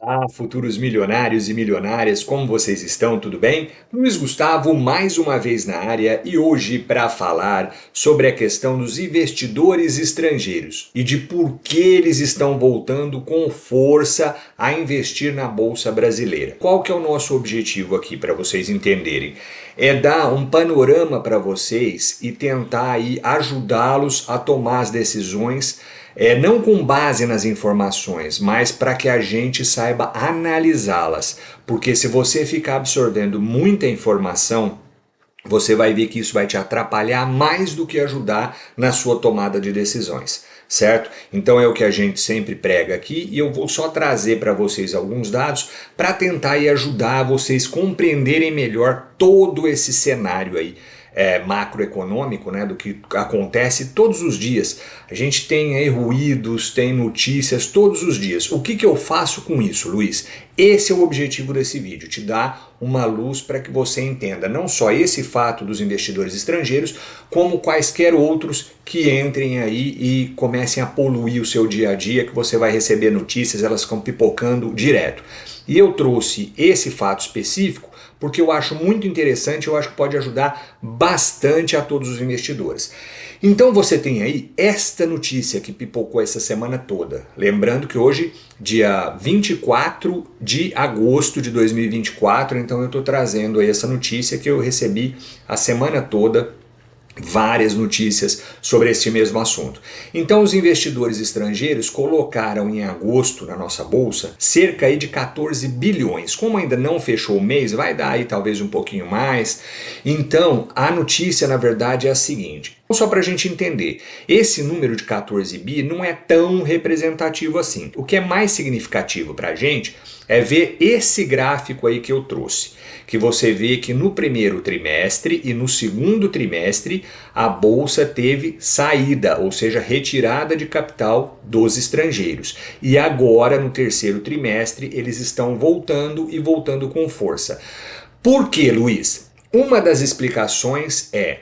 Olá, futuros milionários e milionárias, como vocês estão? Tudo bem? Luiz Gustavo, mais uma vez na área e hoje para falar sobre a questão dos investidores estrangeiros e de por que eles estão voltando com força a investir na Bolsa Brasileira. Qual que é o nosso objetivo aqui para vocês entenderem? É dar um panorama para vocês e tentar aí ajudá-los a tomar as decisões não com base nas informações, mas para que a gente saiba analisá-las. Porque se você ficar absorvendo muita informação, você vai ver que isso vai te atrapalhar mais do que ajudar na sua tomada de decisões, certo? Então é o que a gente sempre prega aqui e eu vou só trazer para vocês alguns dados para tentar e ajudar vocês compreenderem melhor todo esse cenário aí macroeconômico, né, do que acontece todos os dias. A gente tem aí ruídos, tem notícias todos os dias. O que eu faço com isso, Luiz? Esse é o objetivo desse vídeo, te dar uma luz para que você entenda não só esse fato dos investidores estrangeiros, como quaisquer outros que entrem aí e comecem a poluir o seu dia a dia, que você vai receber notícias, elas ficam pipocando direto. E eu trouxe esse fato específico porque eu acho muito interessante, eu acho que pode ajudar bastante a todos os investidores. Então você tem aí esta notícia que pipocou essa semana toda. Lembrando que hoje, dia 24 de agosto de 2024, então eu estou trazendo aí essa notícia que eu recebi a semana toda, várias notícias sobre esse mesmo assunto. Então os investidores estrangeiros colocaram em agosto na nossa bolsa cerca aí de 14 bilhões. Como ainda não fechou o mês, vai dar aí talvez um pouquinho mais. Então a notícia na verdade é a seguinte, só para a gente entender, esse número de 14 bi não é tão representativo assim. O que é mais significativo para a gente é ver esse gráfico aí que eu trouxe, que você vê que no primeiro trimestre e no segundo trimestre a bolsa teve saída, ou seja, retirada de capital dos estrangeiros. E agora no terceiro trimestre eles estão voltando e voltando com força. Por quê, Luiz? Uma das explicações é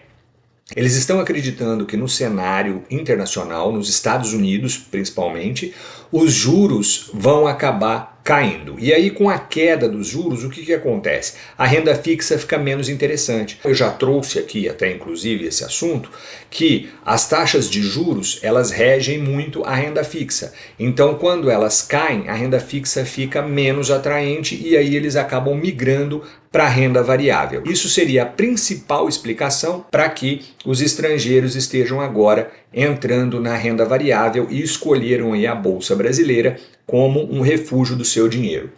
eles estão acreditando que no cenário internacional, nos Estados Unidos principalmente, os juros vão acabar caindo. E aí com a queda dos juros, o que acontece? A renda fixa fica menos interessante. Eu já trouxe aqui até inclusive esse assunto, que as taxas de juros elas regem muito a renda fixa. Então quando elas caem, a renda fixa fica menos atraente e aí eles acabam migrando para a renda variável. Isso seria a principal explicação para que os estrangeiros estejam agora entrando na renda variável e escolheram aí a Bolsa Brasileira como um refúgio do seu dinheiro.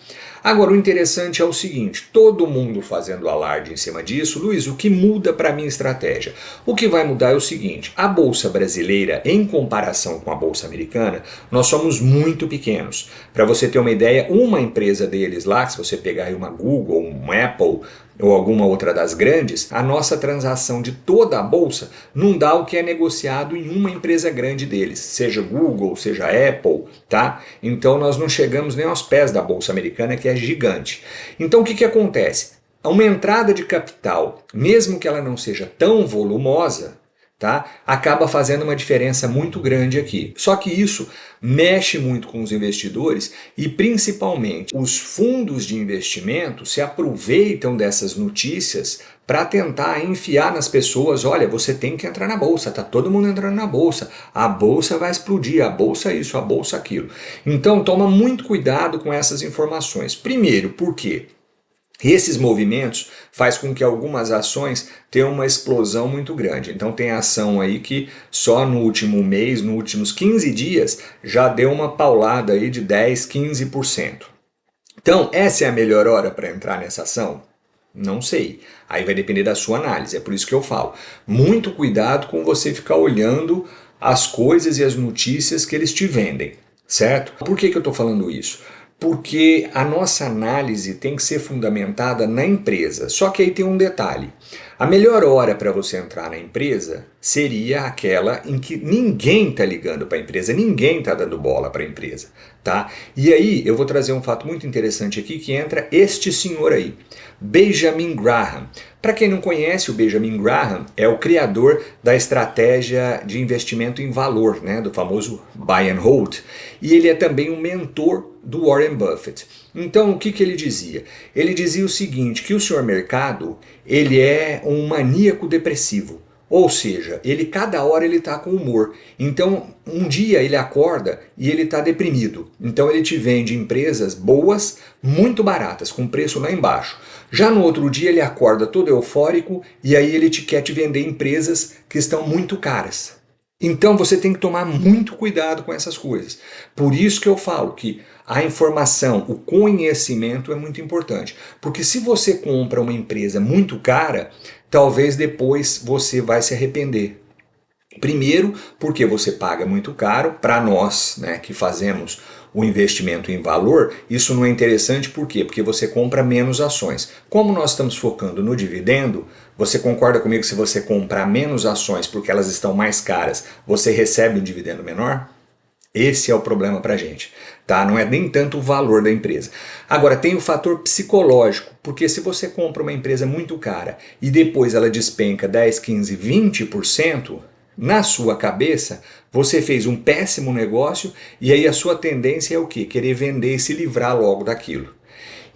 Agora o interessante é o seguinte, todo mundo fazendo alarde em cima disso, Luiz, o que muda para a minha estratégia? O que vai mudar é o seguinte, a Bolsa Brasileira, em comparação com a Bolsa Americana, nós somos muito pequenos. Para você ter uma ideia, uma empresa deles lá, se você pegar aí uma Google, um Apple, ou alguma outra das grandes, a nossa transação de toda a bolsa não dá o que é negociado em uma empresa grande deles, seja Google, seja Apple, tá? Então nós não chegamos nem aos pés da bolsa americana, que é gigante. Então o que acontece? Uma entrada de capital, mesmo que ela não seja tão volumosa, tá? Acaba fazendo uma diferença muito grande aqui. Só que isso mexe muito com os investidores e principalmente os fundos de investimento se aproveitam dessas notícias para tentar enfiar nas pessoas, olha, você tem que entrar na bolsa, tá todo mundo entrando na bolsa, a bolsa vai explodir, a bolsa isso, a bolsa aquilo. Então toma muito cuidado com essas informações. Primeiro, por quê? Esses movimentos faz com que algumas ações tenham uma explosão muito grande. Então tem ação aí que só no último mês, nos últimos 15 dias, já deu uma paulada aí de 10, 15%. Então essa é a melhor hora para entrar nessa ação? Não sei. Aí vai depender da sua análise, é por isso que eu falo. Muito cuidado com você ficar olhando as coisas e as notícias que eles te vendem, certo? Por que eu estou falando isso? Porque a nossa análise tem que ser fundamentada na empresa. Só que aí tem um detalhe. A melhor hora para você entrar na empresa seria aquela em que ninguém está ligando para a empresa, ninguém está dando bola para a empresa, tá? E aí eu vou trazer um fato muito interessante aqui que entra este senhor aí, Benjamin Graham. Para quem não conhece, o Benjamin Graham é o criador da estratégia de investimento em valor, né, do famoso buy and hold, e ele é também um mentor do Warren Buffett. Então, o que ele dizia? Ele dizia o seguinte, que o senhor mercado, ele é um maníaco depressivo. Ou seja, ele cada hora ele está com humor. Então, um dia ele acorda e ele está deprimido. Então, ele te vende empresas boas, muito baratas, com preço lá embaixo. Já no outro dia ele acorda todo eufórico e aí ele quer te vender empresas que estão muito caras. Então você tem que tomar muito cuidado com essas coisas. Por isso que eu falo que a informação, o conhecimento é muito importante. Porque se você compra uma empresa muito cara, talvez depois você vai se arrepender. Primeiro, porque você paga muito caro. Para nós, né, que fazemos o investimento em valor, isso não é interessante. Por quê? Porque você compra menos ações. Como nós estamos focando no dividendo, você concorda comigo que se você comprar menos ações porque elas estão mais caras, você recebe um dividendo menor? Esse é o problema para a gente, tá? Não é nem tanto o valor da empresa. Agora, tem o fator psicológico, porque se você compra uma empresa muito cara e depois ela despenca 10, 15, 20%, na sua cabeça, você fez um péssimo negócio e aí a sua tendência é o quê? Querer vender e se livrar logo daquilo.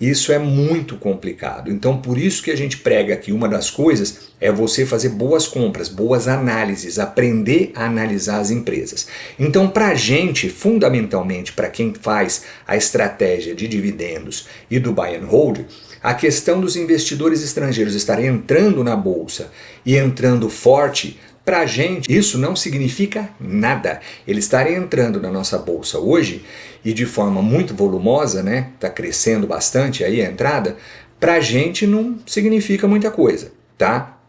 Isso é muito complicado. Então, por isso que a gente prega aqui, uma das coisas é você fazer boas compras, boas análises, aprender a analisar as empresas. Então, para a gente, fundamentalmente, para quem faz a estratégia de dividendos e do buy and hold, a questão dos investidores estrangeiros estarem entrando na bolsa e entrando forte, para a gente, isso não significa nada. Eles estarem entrando na nossa bolsa hoje e de forma muito volumosa, né? Está crescendo bastante aí a entrada. Para a gente não significa muita coisa, tá?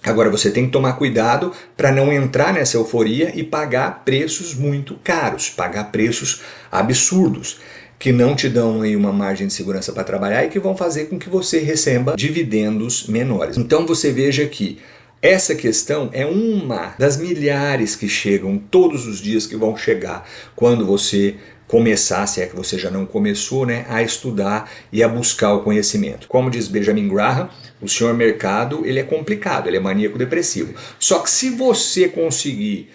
Agora você tem que tomar cuidado para não entrar nessa euforia e pagar preços muito caros, pagar preços absurdos, que não te dão aí uma margem de segurança para trabalhar e que vão fazer com que você receba dividendos menores. Então você veja que essa questão é uma das milhares que chegam todos os dias, que vão chegar quando você começar, se é que você já não começou, né, a estudar e a buscar o conhecimento. Como diz Benjamin Graham, o senhor mercado ele é complicado, ele é maníaco depressivo. Só que se você conseguir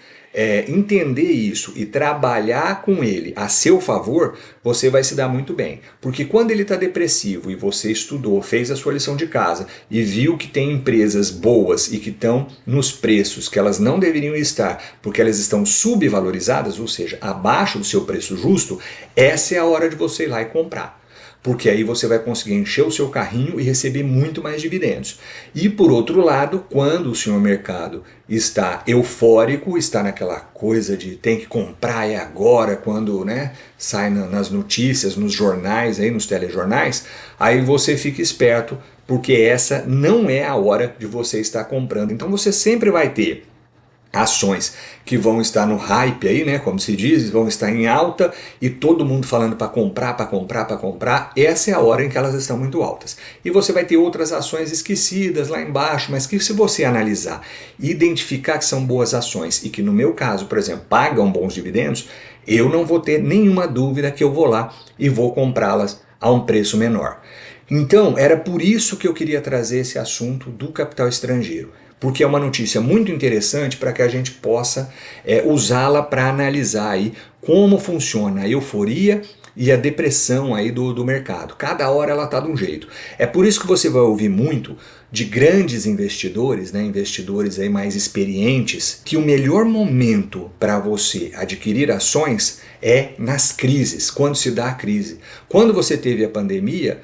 entender isso e trabalhar com ele a seu favor, você vai se dar muito bem. Porque quando ele está depressivo e você estudou, fez a sua lição de casa e viu que tem empresas boas e que estão nos preços que elas não deveriam estar, porque elas estão subvalorizadas, ou seja, abaixo do seu preço justo, essa é a hora de você ir lá e comprar. Porque aí você vai conseguir encher o seu carrinho e receber muito mais dividendos. E por outro lado, quando o senhor mercado está eufórico, está naquela coisa de tem que comprar agora, quando, né, sai nas notícias, nos jornais, aí nos telejornais, aí você fica esperto, porque essa não é a hora de você estar comprando. Então você sempre vai ter ações que vão estar no hype aí, né, como se diz, vão estar em alta e todo mundo falando para comprar, para comprar, para comprar. Essa é a hora em que elas estão muito altas. E você vai ter outras ações esquecidas lá embaixo, mas que se você analisar e identificar que são boas ações e que no meu caso, por exemplo, pagam bons dividendos, eu não vou ter nenhuma dúvida que eu vou lá e vou comprá-las a um preço menor. Então, era por isso que eu queria trazer esse assunto do capital estrangeiro. Porque é uma notícia muito interessante para que a gente possa usá-la para analisar aí como funciona a euforia e a depressão aí do mercado. Cada hora ela está de um jeito. É por isso que você vai ouvir muito de grandes investidores, né, investidores aí mais experientes, que o melhor momento para você adquirir ações é nas crises, quando se dá a crise. Quando você teve a pandemia,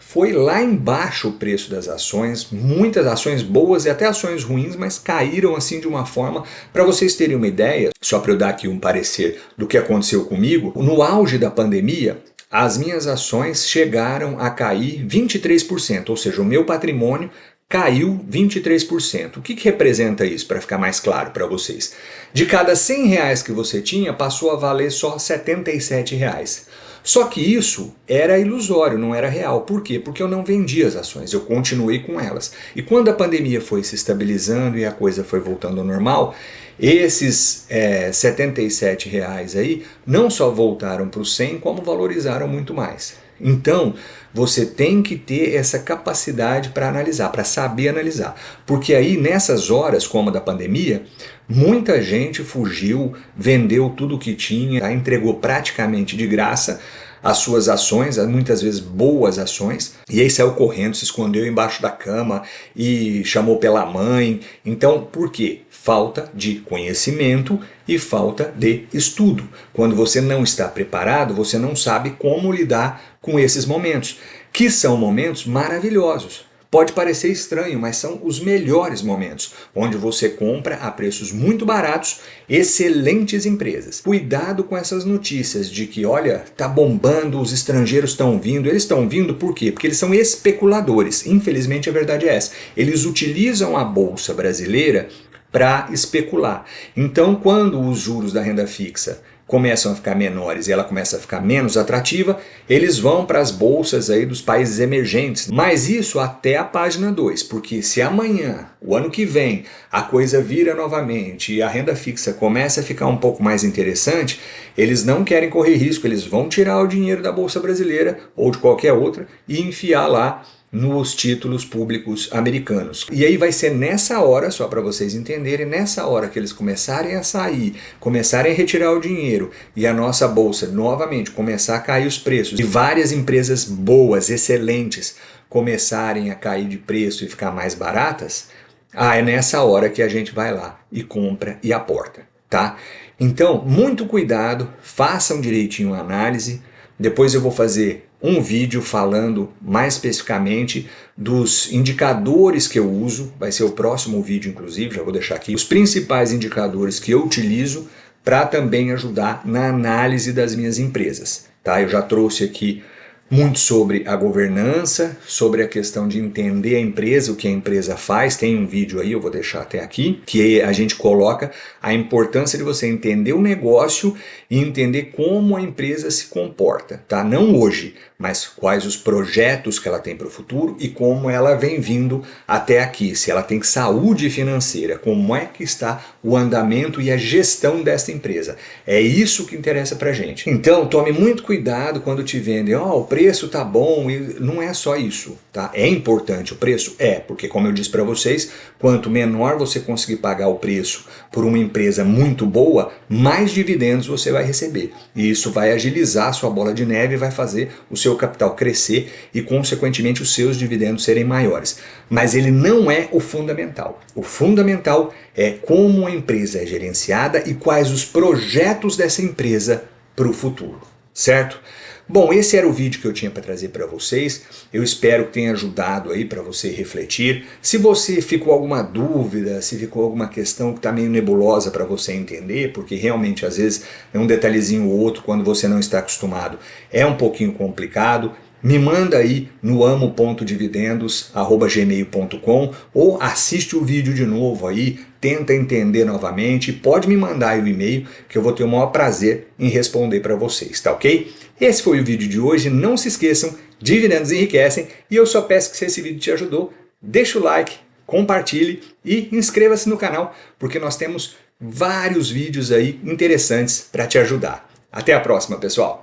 foi lá embaixo o preço das ações, muitas ações boas e até ações ruins, mas caíram assim de uma forma, para vocês terem uma ideia, só para eu dar aqui um parecer do que aconteceu comigo, no auge da pandemia, as minhas ações chegaram a cair 23%, ou seja, o meu patrimônio caiu 23%. O que representa isso, para ficar mais claro para vocês? De cada R$ 100 que você tinha, passou a valer só R$ 77. Só que isso era ilusório, não era real. Por quê? Porque eu não vendia as ações, eu continuei com elas. E quando a pandemia foi se estabilizando e a coisa foi voltando ao normal, esses R$ 77 aí não só voltaram para o 100, como valorizaram muito mais. Então, você tem que ter essa capacidade para analisar, para saber analisar. Porque aí, nessas horas, como a da pandemia, muita gente fugiu, vendeu tudo o que tinha, tá? Entregou praticamente de graça as suas ações, muitas vezes boas ações, e aí saiu correndo, se escondeu embaixo da cama e chamou pela mãe. Então, por quê? Falta de conhecimento e falta de estudo. Quando você não está preparado, você não sabe como lidar com esses momentos, que são momentos maravilhosos. Pode parecer estranho, mas são os melhores momentos, onde você compra a preços muito baratos excelentes empresas. Cuidado com essas notícias de que, olha, tá bombando, os estrangeiros estão vindo. Eles estão vindo por quê? Porque eles são especuladores. Infelizmente a verdade é essa. Eles utilizam a bolsa brasileira para especular. Então, quando os juros da renda fixa começam a ficar menores e ela começa a ficar menos atrativa, eles vão para as bolsas aí dos países emergentes. Mas isso até a página 2, porque se amanhã, o ano que vem, a coisa vira novamente e a renda fixa começa a ficar um pouco mais interessante, eles não querem correr risco, eles vão tirar o dinheiro da bolsa brasileira ou de qualquer outra e enfiar lá nos títulos públicos americanos. E aí vai ser nessa hora, só para vocês entenderem, nessa hora que eles começarem a sair, começarem a retirar o dinheiro e a nossa bolsa novamente começar a cair os preços e várias empresas boas, excelentes, começarem a cair de preço e ficar mais baratas, é nessa hora que a gente vai lá e compra e aporta, tá? Então, muito cuidado, façam direitinho a análise. Depois eu vou fazer um vídeo falando mais especificamente dos indicadores que eu uso, vai ser o próximo vídeo inclusive, já vou deixar aqui, os principais indicadores que eu utilizo para também ajudar na análise das minhas empresas, tá? Eu já trouxe aqui muito sobre a governança, sobre a questão de entender a empresa, o que a empresa faz. Tem um vídeo aí, eu vou deixar até aqui, que a gente coloca a importância de você entender o negócio e entender como a empresa se comporta, tá? Não hoje, mas quais os projetos que ela tem para o futuro e como ela vem vindo até aqui, se ela tem saúde financeira, como é que está o andamento e a gestão dessa empresa. É isso que interessa para a gente. Então, tome muito cuidado quando te vendem, o preço tá bom, e não é só isso, tá? É importante o preço? É, porque como eu disse para vocês, quanto menor você conseguir pagar o preço por uma empresa muito boa, mais dividendos você vai receber. E isso vai agilizar a sua bola de neve e vai fazer o seu capital crescer e, consequentemente, os seus dividendos serem maiores. Mas ele não é o fundamental. O fundamental é como a empresa é gerenciada e quais os projetos dessa empresa para o futuro, certo? Bom, esse era o vídeo que eu tinha para trazer para vocês. Eu espero que tenha ajudado aí para você refletir. Se você ficou alguma dúvida, se ficou alguma questão que está meio nebulosa para você entender, porque realmente às vezes é um detalhezinho ou outro quando você não está acostumado, é um pouquinho complicado. Me manda aí no amo.dividendos@gmail.com ou assiste o vídeo de novo aí, tenta entender novamente, pode me mandar aí o e-mail que eu vou ter o maior prazer em responder para vocês, tá ok? Esse foi o vídeo de hoje, não se esqueçam, dividendos enriquecem e eu só peço que se esse vídeo te ajudou, deixa o like, compartilhe e inscreva-se no canal, porque nós temos vários vídeos aí interessantes para te ajudar. Até a próxima, pessoal!